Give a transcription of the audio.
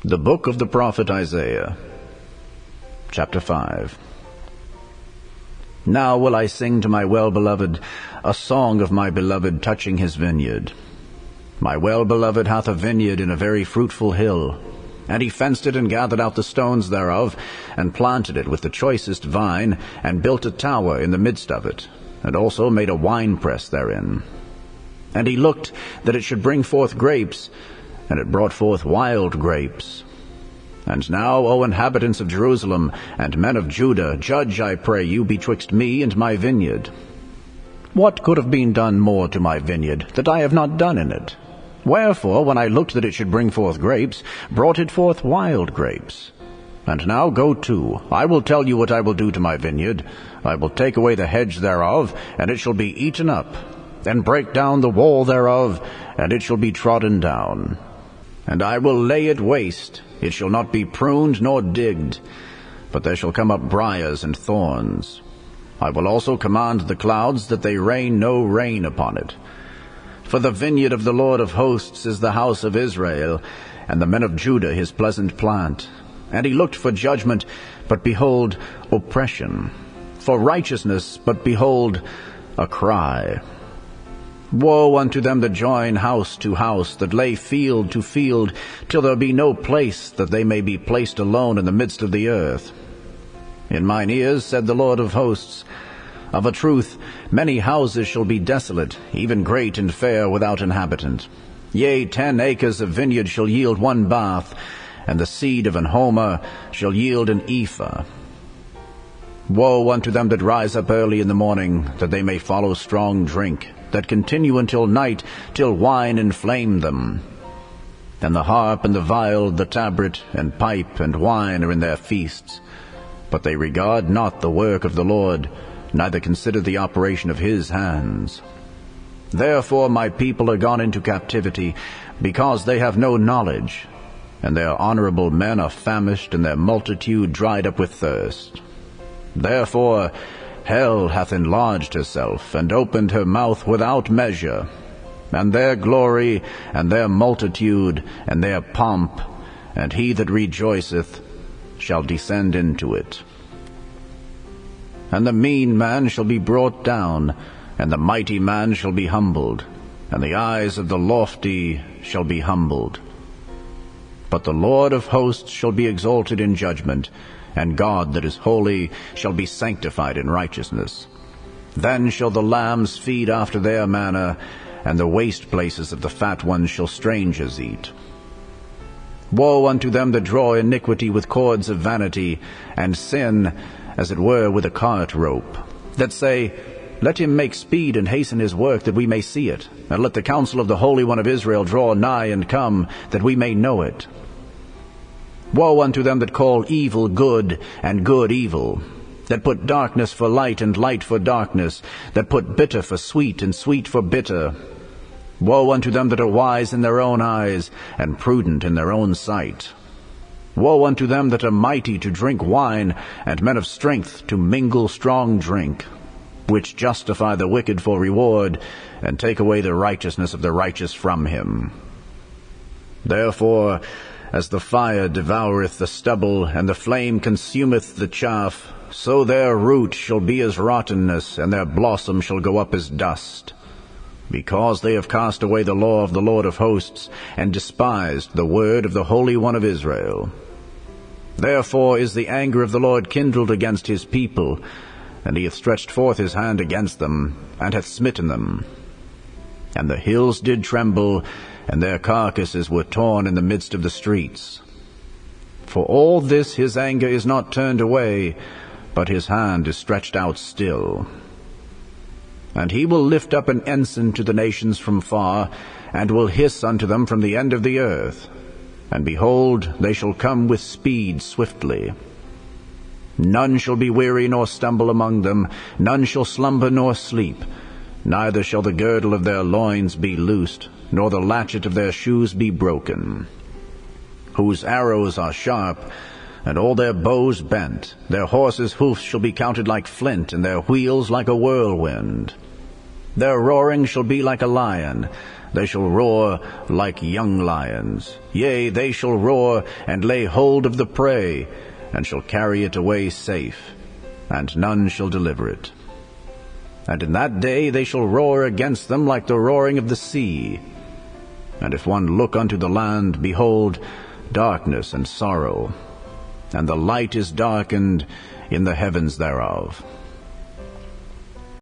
The book of the prophet Isaiah, chapter 5. Now will I sing to my well-beloved a song of my beloved touching his vineyard. My well-beloved hath a vineyard in a very fruitful hill, and he fenced it and gathered out the stones thereof, and planted it with the choicest vine, and built a tower in the midst of it, and also made a winepress therein. And he looked that it should bring forth grapes, and it brought forth wild grapes. And now, O inhabitants of Jerusalem, and men of Judah, judge, I pray you, betwixt me and my vineyard. What could have been done more to my vineyard, that I have not done in it? Wherefore, when I looked that it should bring forth grapes, brought it forth wild grapes. And now go to, I will tell you what I will do to my vineyard. I will take away the hedge thereof, and it shall be eaten up, and break down the wall thereof, and it shall be trodden down. And I will lay it waste, it shall not be pruned nor digged, but there shall come up briars and thorns. I will also command the clouds that they rain no rain upon it. For the vineyard of the Lord of hosts is the house of Israel, and the men of Judah his pleasant plant. And he looked for judgment, but behold, oppression; for righteousness, but behold, a cry. Woe unto them that join house to house, that lay field to field, till there be no place that they may be placed alone in the midst of the earth. In mine ears, said the Lord of hosts, of a truth many houses shall be desolate, even great and fair, without inhabitant. Yea, 10 acres of vineyard shall yield 1 bath, and the seed of an homer shall yield an ephah. Woe unto them that rise up early in the morning, that they may follow strong drink, that continue until night, till wine inflame them. And the harp and the viol, the tabret, and pipe, and wine are in their feasts. But they regard not the work of the Lord, neither consider the operation of his hands. Therefore my people are gone into captivity, because they have no knowledge, and their honorable men are famished, and their multitude dried up with thirst. Therefore hell hath enlarged herself, and opened her mouth without measure, and their glory, and their multitude, and their pomp, and he that rejoiceth shall descend into it. And the mean man shall be brought down, and the mighty man shall be humbled, and the eyes of the lofty shall be humbled. But the Lord of hosts shall be exalted in judgment, and God that is holy shall be sanctified in righteousness. Then shall the lambs feed after their manner, and the waste places of the fat ones shall strangers eat. Woe unto them that draw iniquity with cords of vanity, and sin, as it were, with a cart rope, that say, Let him make speed and hasten his work, that we may see it, and let the counsel of the Holy One of Israel draw nigh and come, that we may know it. Woe unto them that call evil good, and good evil, that put darkness for light, and light for darkness, that put bitter for sweet, and sweet for bitter. Woe unto them that are wise in their own eyes, and prudent in their own sight. Woe unto them that are mighty to drink wine, and men of strength to mingle strong drink, which justify the wicked for reward, and take away the righteousness of the righteous from him. Therefore, as the fire devoureth the stubble, and the flame consumeth the chaff, so their root shall be as rottenness, and their blossom shall go up as dust, because they have cast away the law of the Lord of hosts, and despised the word of the Holy One of Israel. Therefore is the anger of the Lord kindled against his people, and he hath stretched forth his hand against them, and hath smitten them. And the hills did tremble, and their carcasses were torn in the midst of the streets. For all this his anger is not turned away, but his hand is stretched out still. And he will lift up an ensign to the nations from far, and will hiss unto them from the end of the earth. And behold, they shall come with speed swiftly. None shall be weary nor stumble among them, none shall slumber nor sleep, neither shall the girdle of their loins be loosed, nor the latchet of their shoes be broken. Whose arrows are sharp, and all their bows bent. Their horses' hoofs shall be counted like flint, and their wheels like a whirlwind. Their roaring shall be like a lion, They shall roar like young lions. Yea, they shall roar, and lay hold of the prey, and shall carry it away safe, and none shall deliver it. And in that day they shall roar against them like the roaring of the sea. And if one look unto the land, behold, darkness and sorrow, and the light is darkened in the heavens thereof.